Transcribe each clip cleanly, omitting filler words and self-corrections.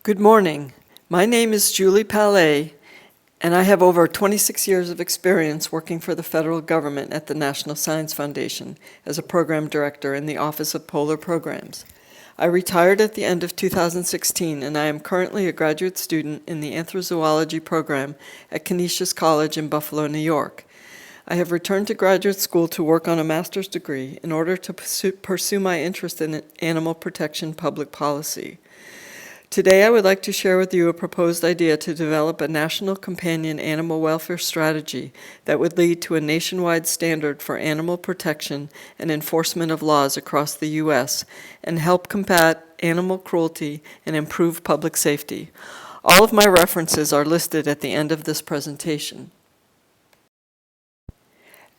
Good morning. My name is Julie Palais, and I have over 26 years of experience working for the federal government at the National Science Foundation as a program director in the Office of Polar Programs. I retired at the end of 2016, and I am currently a graduate student in the Anthrozoology program at Canisius College in Buffalo, New York. I have returned to graduate school to work on a master's degree in order to pursue my interest in animal protection public policy. Today, I would like to share with you a proposed idea to develop a national companion animal welfare strategy that would lead to a nationwide standard for animal protection and enforcement of laws across the U.S. and help combat animal cruelty and improve public safety. All of my references are listed at the end of this presentation.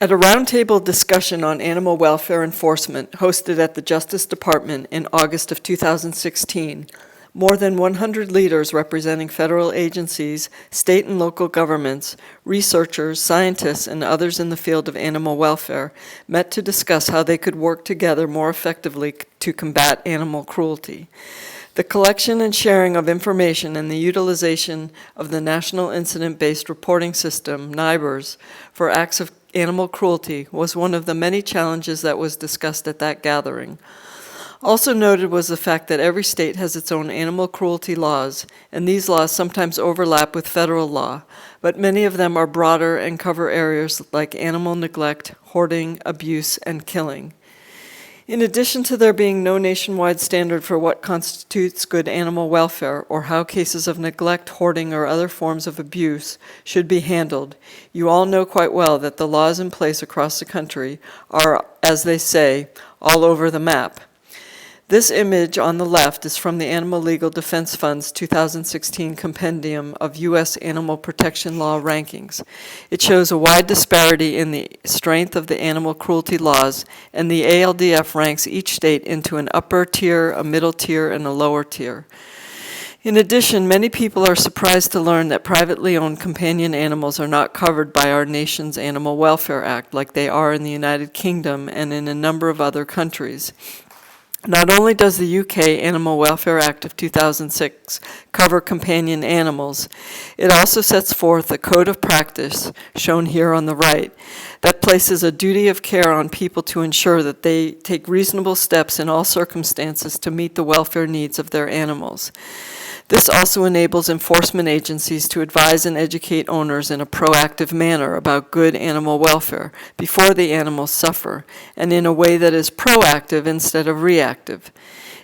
At a roundtable discussion on animal welfare enforcement hosted at the Justice Department in August of 2016, more than 100 leaders representing federal agencies, state and local governments, researchers, scientists, and others in the field of animal welfare met to discuss how they could work together more effectively to combat animal cruelty. The collection and sharing of information and the utilization of the National Incident-Based Reporting System, NIBRS, for acts of animal cruelty was one of the many challenges that was discussed at that gathering. Also noted was the fact that every state has its own animal cruelty laws, and these laws sometimes overlap with federal law, but many of them are broader and cover areas like animal neglect, hoarding, abuse, and killing. In addition to there being no nationwide standard for what constitutes good animal welfare or how cases of neglect, hoarding, or other forms of abuse should be handled, you all know quite well that the laws in place across the country are, as they say, all over the map. This image on the left is from the Animal Legal Defense Fund's 2016 Compendium of U.S. Animal Protection Law Rankings. It shows a wide disparity in the strength of the animal cruelty laws, and the ALDF ranks each state into an upper tier, a middle tier, and a lower tier. In addition, many people are surprised to learn that privately owned companion animals are not covered by our nation's Animal Welfare Act like they are in the United Kingdom and in a number of other countries. Not only does the UK Animal Welfare Act of 2006 cover companion animals, it also sets forth a code of practice, shown here on the right, that places a duty of care on people to ensure that they take reasonable steps in all circumstances to meet the welfare needs of their animals. This also enables enforcement agencies to advise and educate owners in a proactive manner about good animal welfare before the animals suffer, and in a way that is proactive instead of reactive.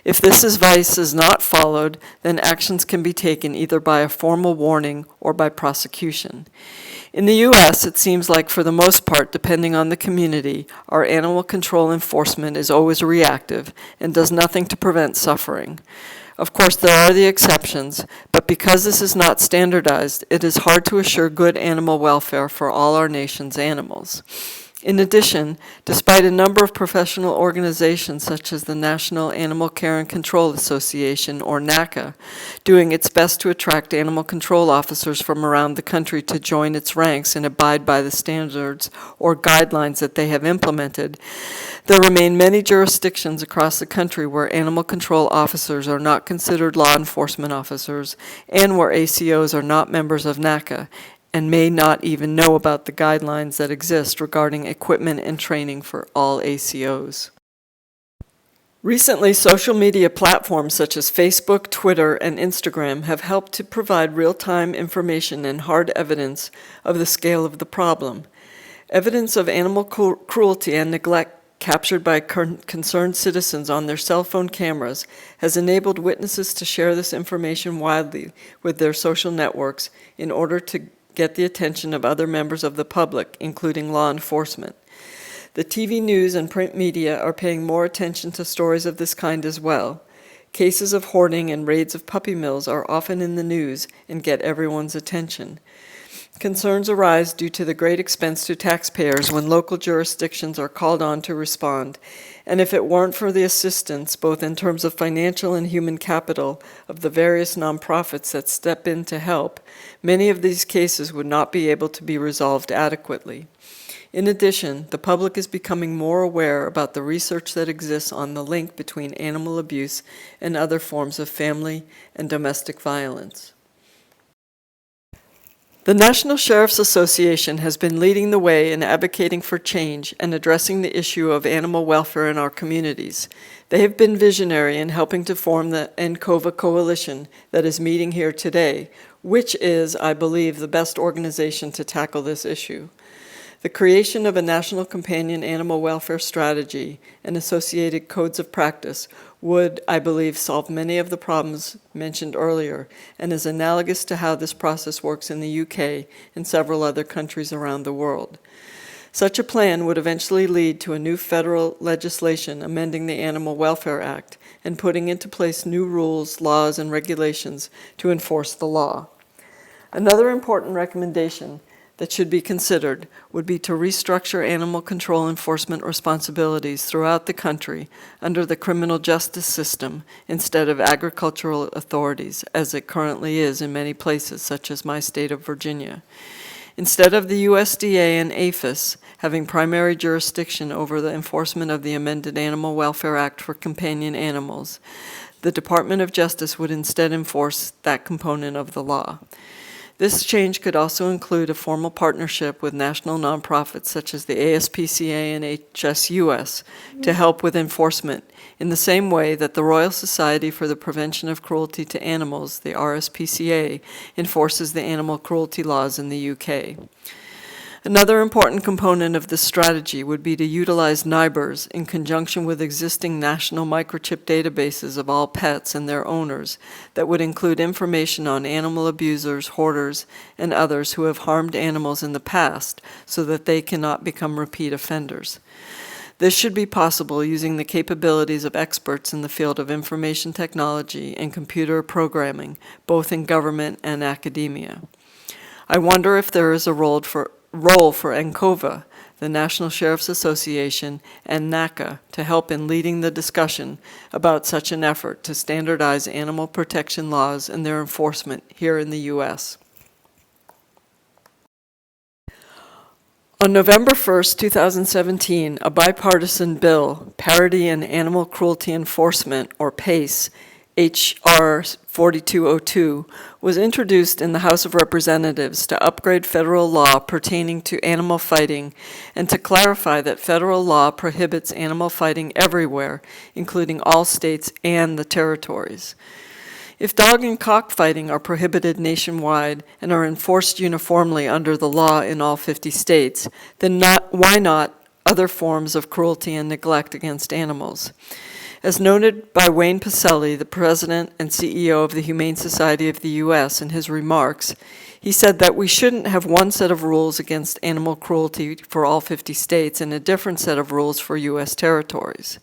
If this advice is not followed, then actions can be taken either by a formal warning or by prosecution. In the U.S., it seems like for the most part, depending on the community, our animal control enforcement is always reactive and does nothing to prevent suffering. Of course, there are the exceptions, but because this is not standardized, it is hard to assure good animal welfare for all our nation's animals. In addition, despite a number of professional organizations such as the National Animal Care and Control Association, or NACA, doing its best to attract animal control officers from around the country to join its ranks and abide by the standards or guidelines that they have implemented, there remain many jurisdictions across the country where animal control officers are not considered law enforcement officers and where ACOs are not members of NACA and may not even know about the guidelines that exist regarding equipment and training for all ACOs. Recently, social media platforms such as Facebook, Twitter, and Instagram have helped to provide real-time information and hard evidence of the scale of the problem. Evidence of animal cruelty and neglect captured by concerned citizens on their cell phone cameras has enabled witnesses to share this information widely with their social networks in order to get the attention of other members of the public, including law enforcement. The TV news and print media are paying more attention to stories of this kind as well. Cases of hoarding and raids of puppy mills are often in the news and get everyone's attention. Concerns arise due to the great expense to taxpayers when local jurisdictions are called on to respond, and if it weren't for the assistance, both in terms of financial and human capital, of the various nonprofits that step in to help, many of these cases would not be able to be resolved adequately. In addition, the public is becoming more aware about the research that exists on the link between animal abuse and other forms of family and domestic violence. The National Sheriff's Association has been leading the way in advocating for change and addressing the issue of animal welfare in our communities. They have been visionary in helping to form the NCOVAA coalition that is meeting here today, which is, I believe, the best organization to tackle this issue. The creation of a national companion animal welfare strategy and associated codes of practice would, I believe, solve many of the problems mentioned earlier and is analogous to how this process works in the UK and several other countries around the world. Such a plan would eventually lead to a new federal legislation amending the Animal Welfare Act and putting into place new rules, laws, and regulations to enforce the law. Another important recommendation that should be considered would be to restructure animal control enforcement responsibilities throughout the country under the criminal justice system instead of agricultural authorities, as it currently is in many places, such as my state of Virginia. Instead of the USDA and APHIS having primary jurisdiction over the enforcement of the amended Animal Welfare Act for companion animals, the Department of Justice would instead enforce that component of the law. This change could also include a formal partnership with national nonprofits such as the ASPCA and HSUS to help with enforcement, in the same way that the Royal Society for the Prevention of Cruelty to Animals, the RSPCA, enforces the animal cruelty laws in the UK. Another important component of this strategy would be to utilize NIBRs in conjunction with existing national microchip databases of all pets and their owners that would include information on animal abusers, hoarders, and others who have harmed animals in the past so that they cannot become repeat offenders. This should be possible using the capabilities of experts in the field of information technology and computer programming, both in government and academia. I wonder if there is a role for NCOVAA, the National Sheriff's Association, and NACA to help in leading the discussion about such an effort to standardize animal protection laws and their enforcement here in the U.S. On November 1st, 2017, a bipartisan bill, Parity in Animal Cruelty Enforcement, or PACE, H.R. 4202, was introduced in the House of Representatives to upgrade federal law pertaining to animal fighting and to clarify that federal law prohibits animal fighting everywhere, including all states and the territories. If dog and cockfighting are prohibited nationwide and are enforced uniformly under the law in all 50 states, then why not other forms of cruelty and neglect against animals? As noted by Wayne Pacelli, the president and CEO of the Humane Society of the U.S., in his remarks, he said that we shouldn't have one set of rules against animal cruelty for all 50 states and a different set of rules for U.S. territories.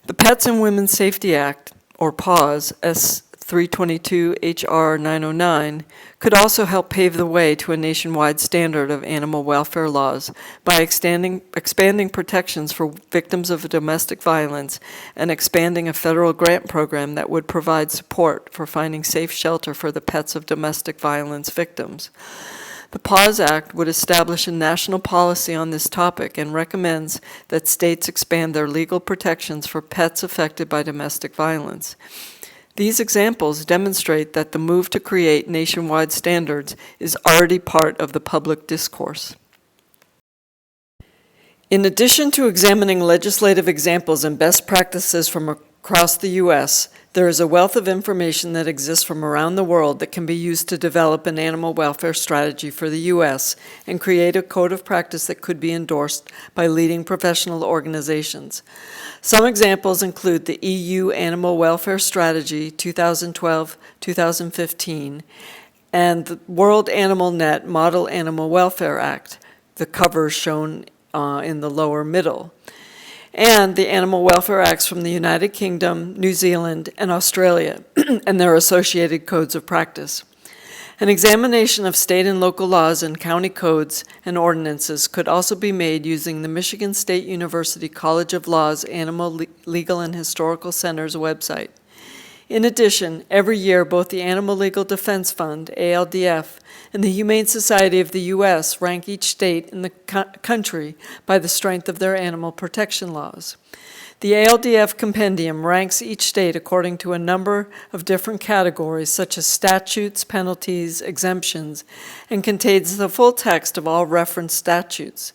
The Pets and Women's Safety Act, or PAWS, S322 H.R. 909, could also help pave the way to a nationwide standard of animal welfare laws by expanding protections for victims of domestic violence and expanding a federal grant program that would provide support for finding safe shelter for the pets of domestic violence victims. The PAWS Act would establish a national policy on this topic and recommends that states expand their legal protections for pets affected by domestic violence. These examples demonstrate that the move to create nationwide standards is already part of the public discourse. In addition to examining legislative examples and best practices from across the U.S., there is a wealth of information that exists from around the world that can be used to develop an animal welfare strategy for the U.S. and create a code of practice that could be endorsed by leading professional organizations. Some examples include the EU Animal Welfare Strategy 2012-2015 and the World Animal Net Model Animal Welfare Act, the covers shown in the lower middle, and the Animal Welfare Acts from the United Kingdom, New Zealand, and Australia, and their associated codes of practice. An examination of state and local laws and county codes and ordinances could also be made using the Michigan State University College of Law's Animal Legal and Historical Center's website. In addition, every year both the Animal Legal Defense Fund, ALDF, and the Humane Society of the U.S. rank each state in the country by the strength of their animal protection laws. The ALDF compendium ranks each state according to a number of different categories, such as statutes, penalties, exemptions, and contains the full text of all referenced statutes.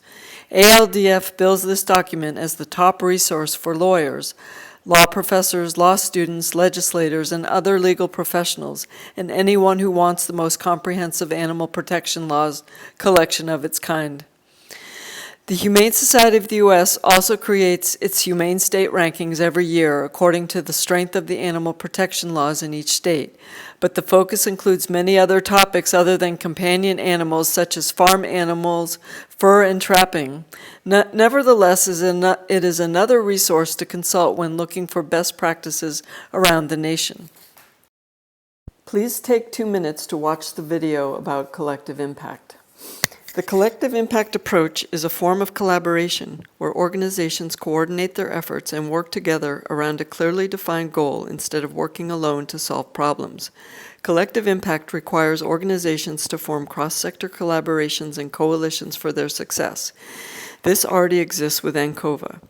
ALDF bills this document as the top resource for lawyers, law professors, law students, legislators, and other legal professionals, and anyone who wants the most comprehensive animal protection laws collection of its kind. The Humane Society of the U.S. also creates its humane state rankings every year according to the strength of the animal protection laws in each state, but the focus includes many other topics other than companion animals such as farm animals, fur, and trapping. Nevertheless, it is another resource to consult when looking for best practices around the nation. Please take 2 minutes to watch the video about collective impact. The collective impact approach is a form of collaboration where organizations coordinate their efforts and work together around a clearly defined goal instead of working alone to solve problems. Collective impact requires organizations to form cross-sector collaborations and coalitions for their success. This already exists with NCOVAA.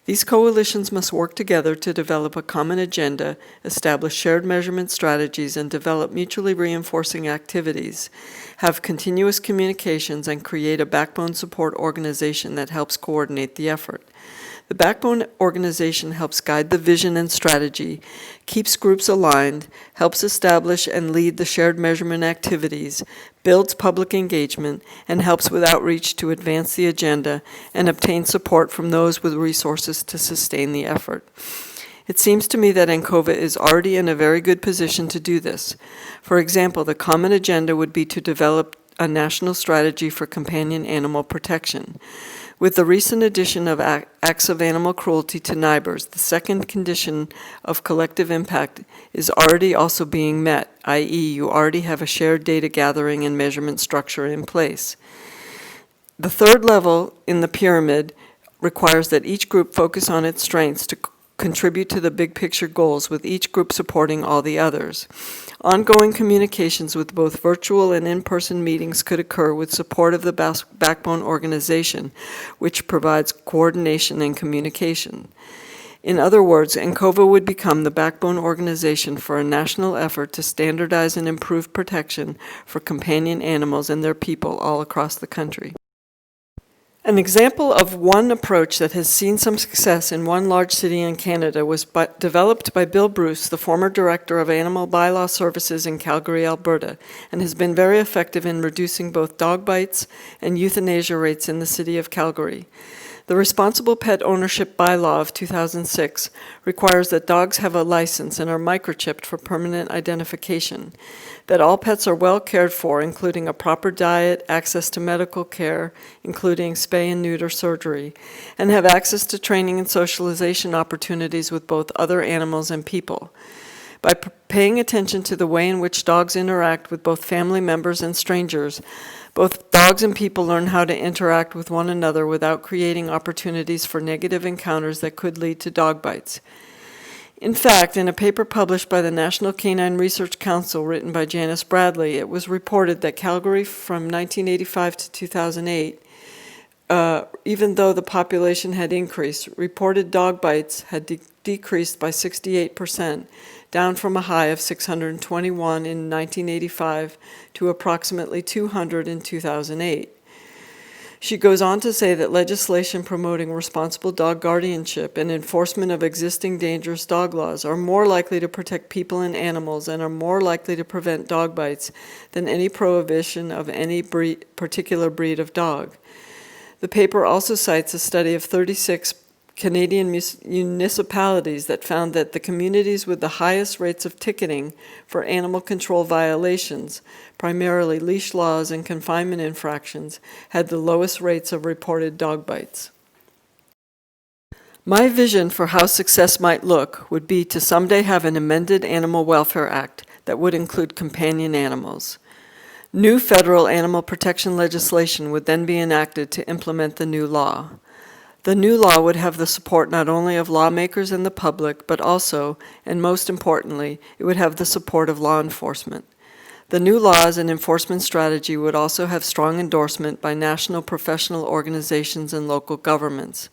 These coalitions must work together to develop a common agenda, establish shared measurement strategies, and develop mutually reinforcing activities, have continuous communications, and create a backbone support organization that helps coordinate the effort. The backbone organization helps guide the vision and strategy, keeps groups aligned, helps establish and lead the shared measurement activities, builds public engagement, and helps with outreach to advance the agenda and obtain support from those with resources to sustain the effort. It seems to me that NCOVAA is already in a very good position to do this. For example, the common agenda would be to develop a national strategy for companion animal protection. With the recent addition of acts of animal cruelty to NIBRs, the second condition of collective impact is already also being met, i.e., you already have a shared data gathering and measurement structure in place. The third level in the pyramid requires that each group focus on its strengths to contribute to the big picture goals, with each group supporting all the others. Ongoing communications with both virtual and in-person meetings could occur with support of the backbone organization, which provides coordination and communication. In other words, NCOVAA would become the backbone organization for a national effort to standardize and improve protection for companion animals and their people all across the country. An example of one approach that has seen some success in one large city in Canada was developed by Bill Bruce, the former director of Animal Bylaw Services in Calgary, Alberta, and has been very effective in reducing both dog bites and euthanasia rates in the city of Calgary. The Responsible Pet Ownership Bylaw of 2006 requires that dogs have a license and are microchipped for permanent identification, that all pets are well cared for, including a proper diet, access to medical care, including spay and neuter surgery, and have access to training and socialization opportunities with both other animals and people. By paying attention to the way in which dogs interact with both family members and strangers, both dogs and people learn how to interact with one another without creating opportunities for negative encounters that could lead to dog bites. In fact, in a paper published by the National Canine Research Council written by Janice Bradley, it was reported that Calgary from 1985 to 2008, even though the population had increased, reported dog bites had decreased by 68%, down from a high of 621 in 1985 to approximately 200 in 2008. She goes on to say that legislation promoting responsible dog guardianship and enforcement of existing dangerous dog laws are more likely to protect people and animals and are more likely to prevent dog bites than any prohibition of any particular breed of dog. The paper also cites a study of 36 Canadian municipalities that found that the communities with the highest rates of ticketing for animal control violations, primarily leash laws and confinement infractions, had the lowest rates of reported dog bites. My vision for how success might look would be to someday have an amended Animal Welfare Act that would include companion animals. New federal animal protection legislation would then be enacted to implement the new law. The new law would have the support not only of lawmakers and the public, but also, and most importantly, it would have the support of law enforcement. The new laws and enforcement strategy would also have strong endorsement by national professional organizations and local governments.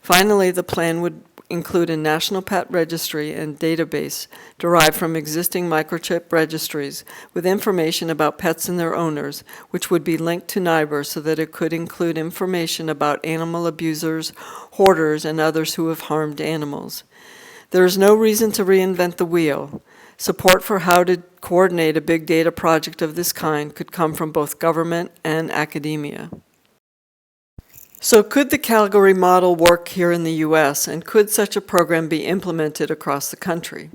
Finally, the plan would include a national pet registry and database derived from existing microchip registries with information about pets and their owners, which would be linked to NIBR so that it could include information about animal abusers, hoarders, and others who have harmed animals. There is no reason to reinvent the wheel. Support for how to coordinate a big data project of this kind could come from both government and academia. So could the Calgary model work here in the U.S., and could such a program be implemented across the country?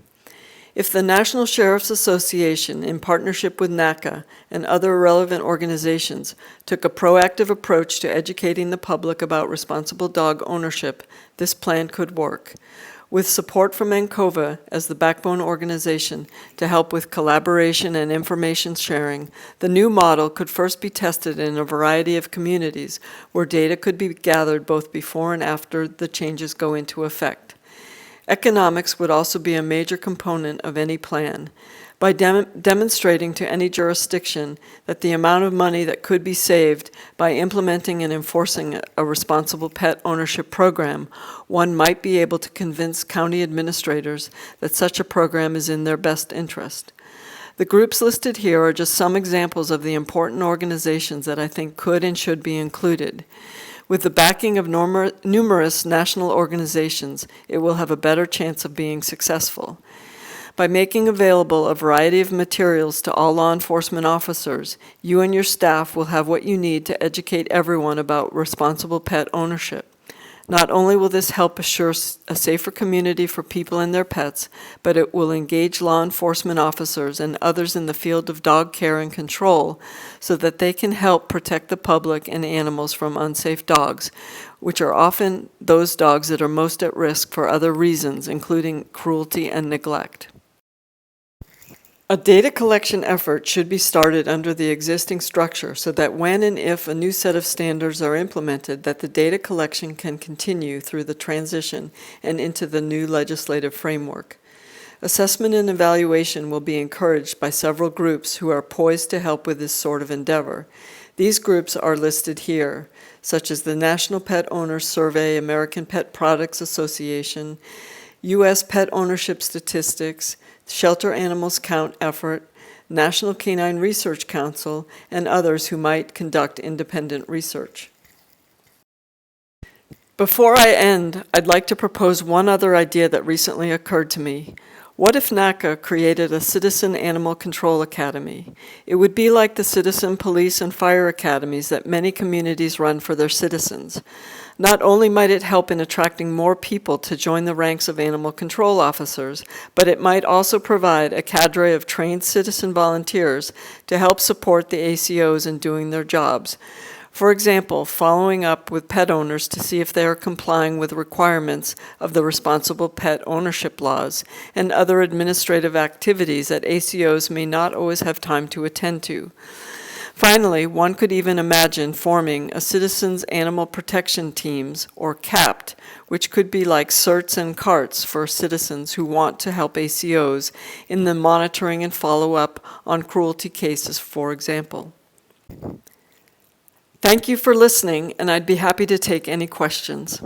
If the National Sheriff's Association, in partnership with NACA and other relevant organizations, took a proactive approach to educating the public about responsible dog ownership, this plan could work. With support from NCOVAA as the backbone organization to help with collaboration and information sharing, the new model could first be tested in a variety of communities where data could be gathered both before and after the changes go into effect. Economics would also be a major component of any plan. By demonstrating to any jurisdiction that the amount of money that could be saved by implementing and enforcing a responsible pet ownership program, one might be able to convince county administrators that such a program is in their best interest. The groups listed here are just some examples of the important organizations that I think could and should be included. With the backing of numerous national organizations, it will have a better chance of being successful. By making available a variety of materials to all law enforcement officers, you and your staff will have what you need to educate everyone about responsible pet ownership. Not only will this help assure a safer community for people and their pets, but it will engage law enforcement officers and others in the field of dog care and control so that they can help protect the public and animals from unsafe dogs, which are often those dogs that are most at risk for other reasons, including cruelty and neglect. A data collection effort should be started under the existing structure so that when and if a new set of standards are implemented, that the data collection can continue through the transition and into the new legislative framework. Assessment and evaluation will be encouraged by several groups who are poised to help with this sort of endeavor. These groups are listed here, such as the National Pet Owners Survey, American Pet Products Association, U.S. Pet Ownership Statistics, Shelter Animals Count Effort, National Canine Research Council, and others who might conduct independent research. Before I end, I'd like to propose one other idea that recently occurred to me. What if NACA created a Citizen Animal Control Academy? It would be like the Citizen Police and Fire Academies that many communities run for their citizens. Not only might it help in attracting more people to join the ranks of animal control officers, but it might also provide a cadre of trained citizen volunteers to help support the ACOs in doing their jobs. For example, following up with pet owners to see if they are complying with requirements of the responsible pet ownership laws and other administrative activities that ACOs may not always have time to attend to. Finally, one could even imagine forming a Citizens Animal Protection Teams, or CAPT, which could be like CERTs and CARTs for citizens who want to help ACOs in the monitoring and follow-up on cruelty cases, for example. Thank you for listening, and I'd be happy to take any questions.